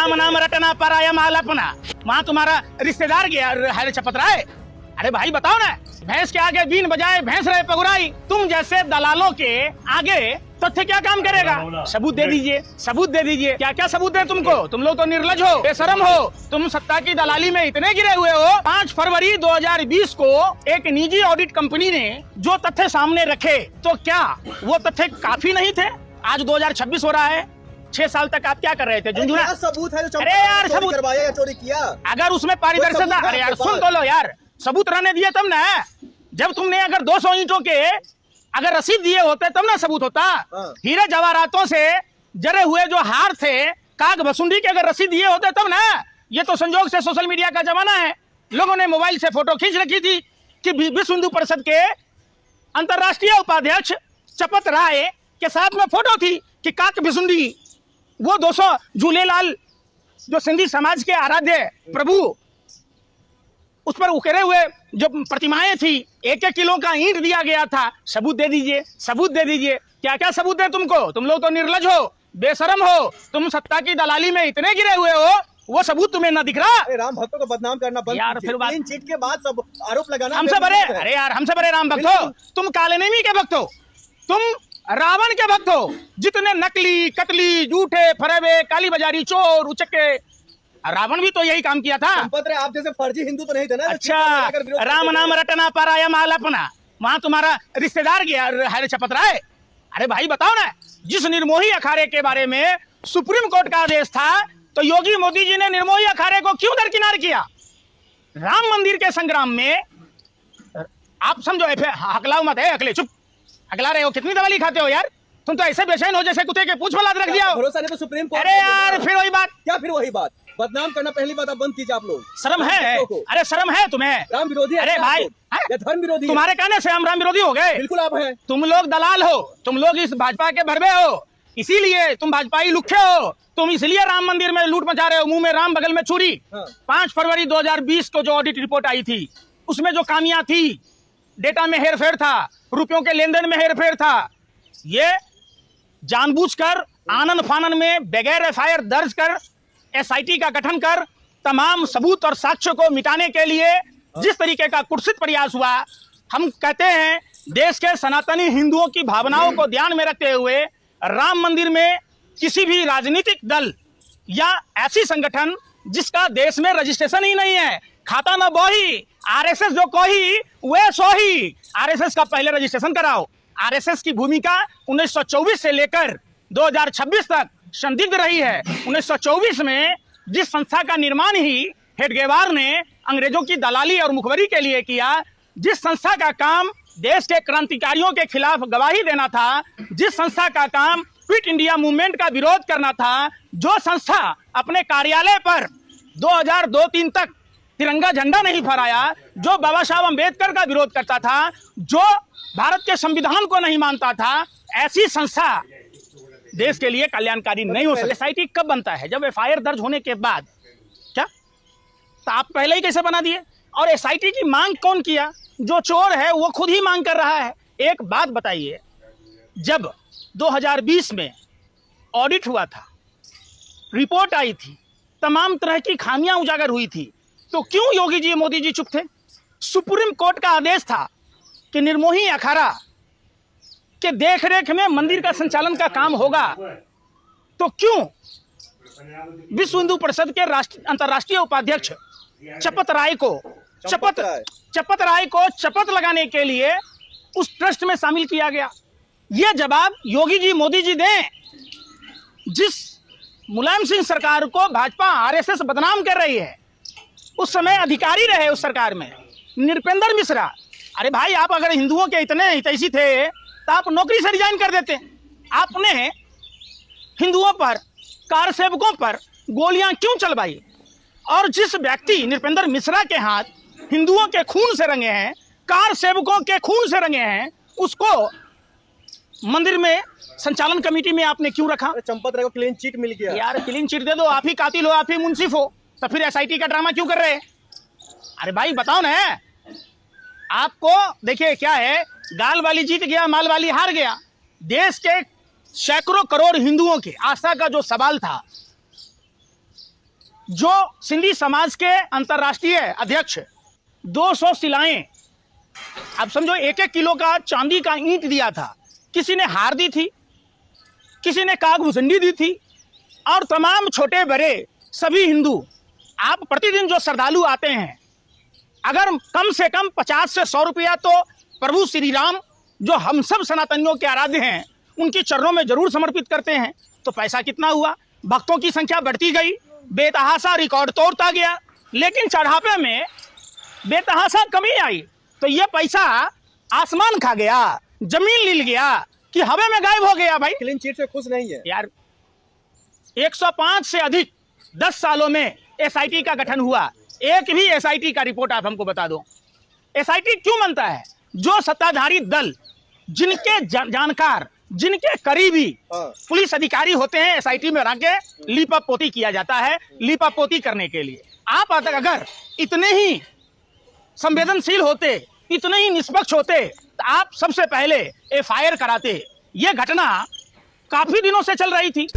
राम नाम रटना पराया माल अपना। वहाँ तुम्हारा रिश्तेदार गया है चपतराय। अरे भाई बताओ ना, भैंस के आगे बीन बजाए भैंस रहे पगुराई। तुम जैसे दलालों के आगे तथ्य क्या काम करेगा? सबूत दे दीजिए, सबूत दे दीजिए। क्या क्या सबूत है तुमको? तुम लोग तो निर्लज हो, बेशरम हो। तुम सत्ता की दलाली में इतने गिरे हुए हो। 5 फरवरी 2020 को एक निजी ऑडिट कंपनी ने जो तथ्य सामने रखे, तो क्या वो तथ्य काफी नहीं थे? आज 2026 हो रहा है, 6 साल तक आप क्या कर रहे थे? झुंझुना सबूत है जो अरे यार सबूत करवाया या चोरी किया? अगर उसमें पारदर्शिता, अरे यार सुन तो लो यार, सबूत रहने दिए तब ना। जब तुमने अगर 200 ईंटों के अगर रसीद दिए होते तब ना सबूत होता। हीरे जवाहरातों से जरे हुए जो हार थे, काग भसुंडी के अगर रसीद दिए होते तब ना। ये तो संजोग से सोशल मीडिया का जमाना है, लोगों ने मोबाइल से फोटो खींच रखी थी कि विश्व हिंदू परिषद के अंतरराष्ट्रीय उपाध्यक्ष चपत राय के साथ में फोटो थी कि काग भसुंडी वो 200 झूलेलाल जो सिंधी समाज के आराध्य प्रभु, उस पर उकेरे हुए जो प्रतिमाएं थी, 1-1 किलो का ईंट दिया गया था। सबूत दे दीजिए, सबूत दे दीजिए। क्या क्या सबूत है तुमको? तुम लोग तो निर्लज हो, बेशरम हो। तुम सत्ता की दलाली में इतने गिरे हुए हो, वो सबूत तुम्हें न दिख रहा? राम भक्तों को बदनाम करना बंद यार, फिर बात चीट के बाद सब आरोप लगाना हमसे बड़े, अरे यार हमसे बड़े राम भक्त हो तुम, कालेनेमी के भक्त हो तुम, रावण के भक्त हो। जितने नकली, कतली, झूठे, फरेबे, काली बाजारी, चोर, उचक्के, रावण भी तो यही काम किया था। आप जैसे फर्जी हिंदू तो नहीं थे ना। अच्छा, राम नाम रटना पराया माल अपना। वहाँ तुम्हारा रिश्तेदार गया है चपतराय। अरे भाई बताओ ना, जिस निर्मोही अखाड़े के बारे में सुप्रीम कोर्ट का आदेश था, तो योगी मोदी जी ने निर्मोही अखाड़े को क्यों दरकिनार किया? राम मंदिर के संग्राम में आप समझो, हकलाओ मत है, अकले चुप, हकला रहे हो। कितनी दवाली खाते हो यार? तुम तो ऐसे बेचैन हो जैसे कुत्ते के पूंछ में लात रख दिया। भरोसा नहीं तो सुप्रीम कोर्ट। अरे यार फिर वही बात। क्या फिर वही बात? बदनाम करना पहली बात आप बंद कीजिए आप लोग। शर्म है? अरे शर्म है तुम्हें? राम विरोधी। अरे भाई धर्म विरोधी। तुम्हारे कहने से हम राम विरोधी हो गए? बिल्कुल आप हैं। तुम लोग दलाल हो, तुम लोग इस भाजपा के भरवे हो, इसीलिए तुम भाजपाई लुखे हो। तुम इसलिए राम मंदिर में लूट मचा रहे हो, मुंह में राम बगल में छुरी। 5 फरवरी 2020 को जो ऑडिट रिपोर्ट आई थी, उसमें जो खामियां थी, डेटा में हेरफेर था, रुपयों के लेन देन में हेरफेर था, ये जानबूझकर आनन फानन में बगैर एफआईआर दर्ज कर एसआईटी का गठन कर तमाम सबूत और साक्ष्य को मिटाने के लिए जिस तरीके का कुत्सित प्रयास हुआ, हम कहते हैं देश के सनातनी हिंदुओं की भावनाओं को ध्यान में रखते हुए राम मंदिर में किसी भी राजनीतिक दल या ऐसी संगठन जिसका देश में रजिस्ट्रेशन ही नहीं है, खाता न बोही, आरएसएस जो कोही वे सोही, आरएसएस का पहले रजिस्ट्रेशन कराओ। आरएसएस की भूमिका 1924 से लेकर 2026 तक संदिग्ध रही है। 1924 में जिस संस्था का निर्माण ही हेडगेवार ने अंग्रेजों की दलाली और मुखबरी के लिए किया, जिस संस्था का काम देश के क्रांतिकारियों के खिलाफ गवाही देना था, जिस संस्था का काम क्विट इंडिया मूवमेंट का विरोध करना था, जो संस्था अपने कार्यालय पर 2002-3 तक तिरंगा झंडा नहीं फहराया, जो बाबा साहब अम्बेडकर का विरोध करता था, जो भारत के संविधान को नहीं मानता था, ऐसी संस्था देश के लिए कल्याणकारी नहीं हो सकती। एसआईटी कब बनता है? जब एफआईआर दर्ज होने के बाद। क्या तो आप पहले ही कैसे बना दिए? और एसआईटी की मांग कौन किया? जो चोर है वो खुद ही मांग कर रहा है। एक बात बताइए, जब 2020 में ऑडिट हुआ था, रिपोर्ट आई थी, तमाम तरह की खामियां उजागर हुई थी, तो क्यों योगी जी मोदी जी चुप थे? सुप्रीम कोर्ट का आदेश था कि निर्मोही अखाड़ा के देखरेख में मंदिर का संचालन का काम होगा, तो क्यों विश्व हिंदू परिषद के अंतरराष्ट्रीय उपाध्यक्ष चपत राय को चपत लगाने के लिए उस ट्रस्ट में शामिल किया गया? यह जवाब योगी जी मोदी जी दें। जिस मुलायम सिंह सरकार को भाजपा आरएसएस बदनाम कर रही है, उस समय अधिकारी रहे उस सरकार में नृपेंद्र मिश्रा। अरे भाई, आप अगर हिंदुओं के इतने हितैषी थे तो आप नौकरी से रिजाइन कर देते। आपने हिंदुओं पर, कार सेवकों पर गोलियां क्यों चलवाई? और जिस व्यक्ति नृपेंद्र मिश्रा के हाथ हिंदुओं के खून से रंगे हैं, कार सेवकों के खून से रंगे हैं, उसको मंदिर में संचालन कमेटी में आपने क्यों रखा? चंपत राय को क्लीन चिट मिल गया। यार क्लीन चिट दे दो, आप ही कातिल हो, आप ही मुंसिफ हो, तो फिर एसआईटी का ड्रामा क्यों कर रहे हैं? अरे भाई बताओ ना, आपको देखिए क्या है, गाल वाली जीत गया, माल वाली हार गया। देश के सैकड़ों करोड़ हिंदुओं की आस्था का जो सवाल था, जो सिंधी समाज के अंतर्राष्ट्रीय अध्यक्ष 200 शिलाएं, अब समझो 1-1 किलो का चांदी का ईंट दिया था, किसी ने हार दी थी, किसी ने कागभूषणी दी थी, और तमाम छोटे बड़े सभी हिंदू, आप प्रतिदिन जो श्रद्धालु आते हैं, अगर कम से कम 50 से 100 रुपया तो प्रभु श्री राम जो हम सब सनातनियों के आराध्य हैं उनके चरणों में जरूर समर्पित करते हैं, तो पैसा कितना हुआ? भक्तों की संख्या बढ़ती गई, बेतहासा रिकॉर्ड तोड़ता गया, लेकिन चढ़ापे में बेतहासा कमी आई, तो ये पैसा आसमान खा गया, जमीन लील गया कि हवा में गायब हो गया। भाई क्लीन चिट से खुश नहीं है यार, 105 से अधिक 10 सालों में एसआईटी का गठन हुआ, एक भी एसआईटी का रिपोर्ट आप हमको बता दो। एसआईटी क्यों बनता है? जो सत्ताधारी दल, जिनके जानकार, जिनके करीबी पुलिस अधिकारी होते हैं, एसआईटी में रख के लीपापोती किया जाता है, लीपापोती करने के लिए। आप अगर इतने ही संवेदनशील होते, इतने ही निष्पक्ष होते, तो आप सबसे पहले एफआईआर कराते। ये घटना काफी दिनों से चल रही थी।